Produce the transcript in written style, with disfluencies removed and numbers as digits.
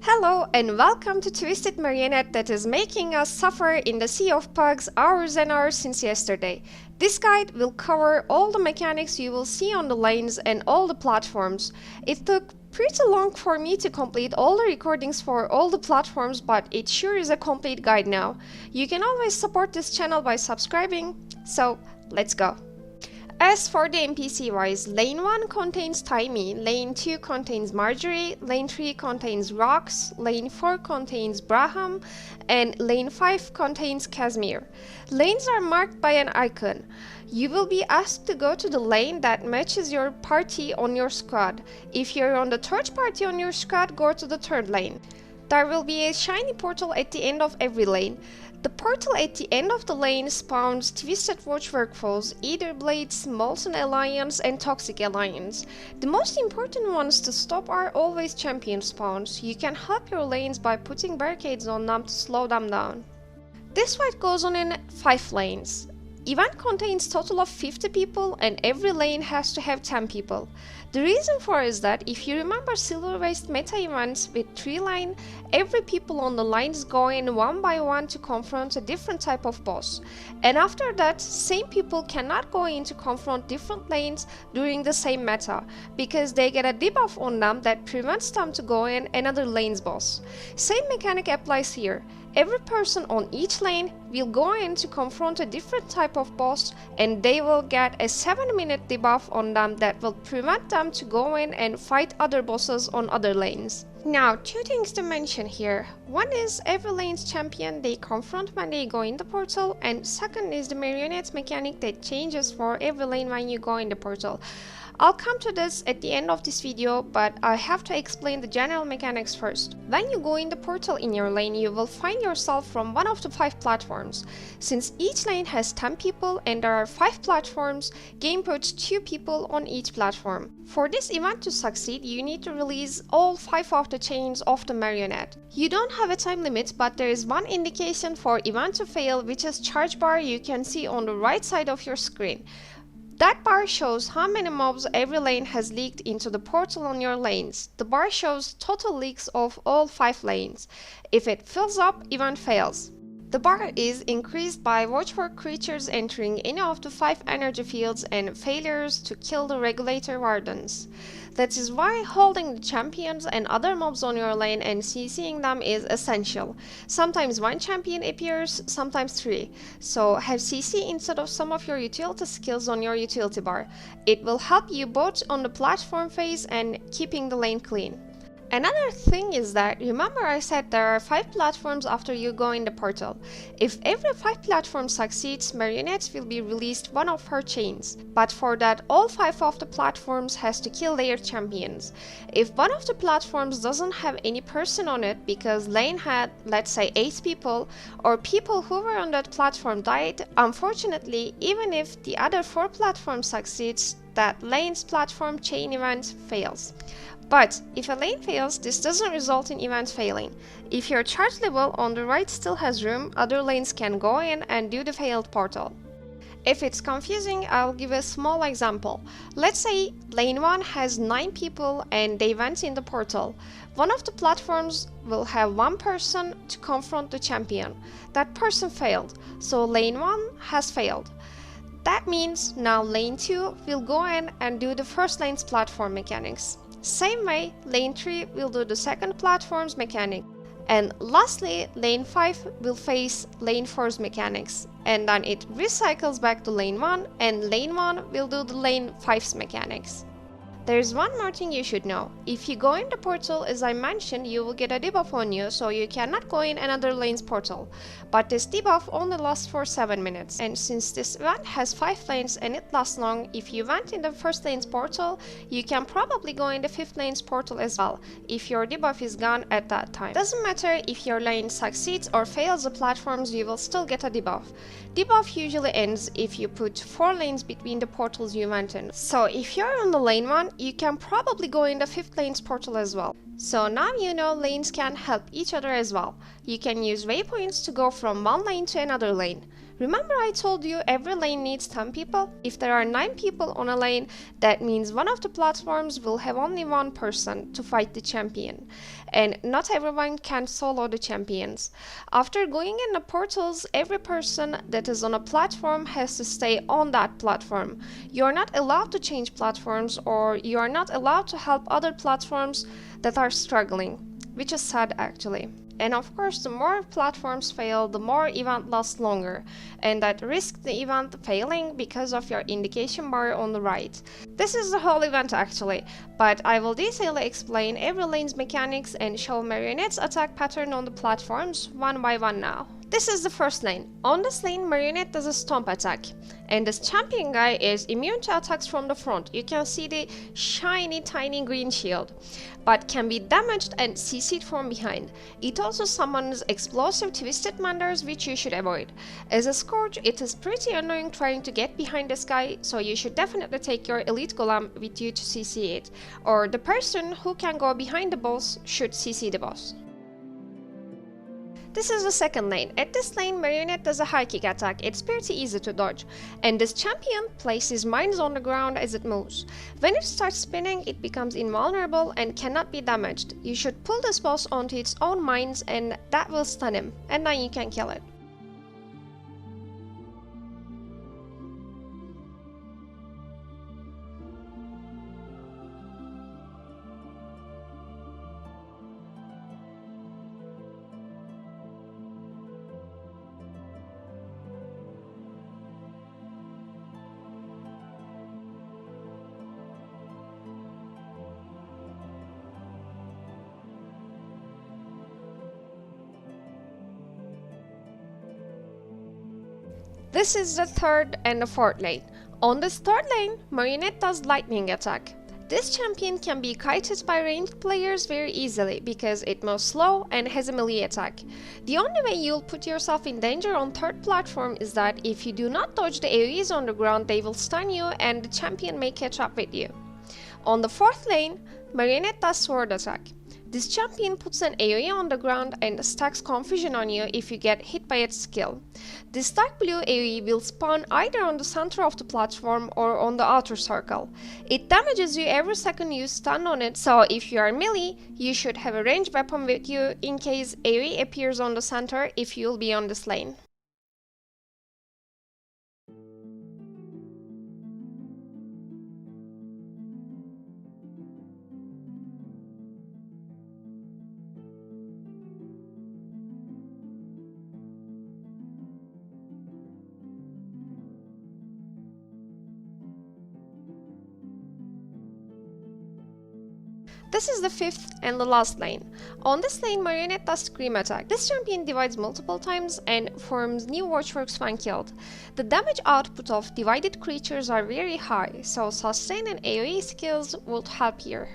Hello and welcome to Twisted Marionette that is making us suffer in the sea of bugs hours and hours since yesterday. This guide will cover all the mechanics you will see on the lanes and all the platforms. It took pretty long for me to complete all the recordings for all the platforms, but it sure is a complete guide now. You can always support this channel by subscribing, so let's go. As for the NPC wise, lane 1 contains Timmy, lane 2 contains Marjorie, lane 3 contains Rox, lane 4 contains Braham, and lane 5 contains Casimir. Lanes are marked by an icon. You will be asked to go to the lane that matches your party on your squad. If you're on the third party on your squad, go to the third lane. There will be a shiny portal at the end of every lane. The portal at the end of the lane spawns Twisted Watchwork foes, Ether Blades, Molten Alliance, and Toxic Alliance. The most important ones to stop are always champion spawns. You can help your lanes by putting barricades on them to slow them down. This fight goes on in 5 lanes. Event contains total of 50 people and every lane has to have 10 people. The reason for is that if you remember Silver Waste meta events with 3 lane, every people on the lines go in one by one to confront a different type of boss. And after that, same people cannot go in to confront different lanes during the same meta, because they get a debuff on them that prevents them to go in another lane's boss. Same mechanic applies here. Every person on each lane will go in to confront a different type of boss, and they will get a 7-minute debuff on them that will prevent them to go in and fight other bosses on other lanes. Now, 2 things to mention here. One is every lane's champion they confront when they go in the portal, and second is the Marionette mechanic that changes for every lane when you go in the portal. I'll come to this at the end of this video, but I have to explain the general mechanics first. When you go in the portal in your lane, you will find yourself from one of the 5 platforms. Since each lane has 10 people and there are 5 platforms, game puts 2 people on each platform. For this event to succeed, you need to release all 5 of the chains of the Marionette. You don't have a time limit, but there is one indication for event to fail, which is charge bar you can see on the right side of your screen. That bar shows how many mobs every lane has leaked into the portal on your lanes. The bar shows total leaks of all 5 lanes. If it fills up, event fails. The bar is increased by watchwork creatures entering any of the 5 energy fields and failures to kill the regulator wardens. That is why holding the champions and other mobs on your lane and CCing them is essential. Sometimes 1 champion appears, sometimes 3. So have CC instead of some of your utility skills on your utility bar. It will help you both on the platform phase and keeping the lane clean. Another thing is that, remember I said there are 5 platforms after you go in the portal. If every 5 platforms succeeds, Marionette will be released one of her chains. But for that, all 5 of the platforms has to kill their champions. If one of the platforms doesn't have any person on it because lane had, let's say, 8 people, or people who were on that platform died, unfortunately, even if the other 4 platforms succeeds, that lane's platform chain event fails. But if a lane fails, this doesn't result in event failing. If your charge level on the right still has room, other lanes can go in and do the failed portal. If it's confusing, I'll give a small example. Let's say lane 1 has 9 people and they went in the portal. One of the platforms will have 1 person to confront the champion. That person failed, so lane 1 has failed. That means now lane 2 will go in and do the first lane's platform mechanics. Same way, lane 3 will do the second platform's mechanic. And lastly, lane 5 will face lane 4's mechanics. And then it recycles back to lane 1 and lane 1 will do the lane 5's mechanics. There's one more thing you should know. If you go in the portal, as I mentioned, you will get a debuff on you, so you cannot go in another lane's portal. But this debuff only lasts for 7 minutes. And since this event has 5 lanes and it lasts long, if you went in the first lane's portal, you can probably go in the 5th lane's portal as well, if your debuff is gone at that time. Doesn't matter if your lane succeeds or fails the platforms, you will still get a debuff. Debuff usually ends if you put 4 lanes between the portals you went in. So if you're on the lane 1, you can probably go in the 5th lane's portal as well. So now you know lanes can help each other as well. You can use waypoints to go from one lane to another lane. Remember I told you every lane needs 10 people? If there are 9 people on a lane, that means one of the platforms will have only one person to fight the champion. And not everyone can solo the champions. After going in the portals, every person that is on a platform has to stay on that platform. You are not allowed to change platforms, or you are not allowed to help other platforms that are struggling, which is sad actually. And of course, the more platforms fail, the more event lasts longer, and that risks the event failing because of your indication bar on the right. This is the whole event actually, but I will detailedly explain every lane's mechanics and show Marionette's attack pattern on the platforms one by one now. This is the first lane. On this lane, Marionette does a stomp attack. And this champion guy is immune to attacks from the front. You can see the shiny tiny green shield, but can be damaged and CC'd from behind. It also summons explosive twisted manders, which you should avoid. As a Scourge, it is pretty annoying trying to get behind this guy, so you should definitely take your elite golem with you to CC it. Or the person who can go behind the boss should CC the boss. This is the second lane. At this lane, Marionette does a high kick attack. It's pretty easy to dodge. And this champion places mines on the ground as it moves. When it starts spinning, it becomes invulnerable and cannot be damaged. You should pull this boss onto its own mines and that will stun him. And then you can kill it. This is the third and the fourth lane. On this third lane, Marionette does lightning attack. This champion can be kited by ranged players very easily because it moves slow and has a melee attack. The only way you'll put yourself in danger on third platform is that if you do not dodge the AoEs on the ground, they will stun you and the champion may catch up with you. On the fourth lane, Marionette does sword attack. This champion puts an AoE on the ground and stacks confusion on you if you get hit by its skill. This dark blue AoE will spawn either on the center of the platform or on the outer circle. It damages you every second you stun on it, so if you are melee, you should have a ranged weapon with you in case AoE appears on the center if you'll be on this lane. This is the fifth and the last lane. On this lane, Marionette does Scream attack. This champion divides multiple times and forms new watchworks when killed. The damage output of divided creatures are very high, so sustain and AoE skills would help here.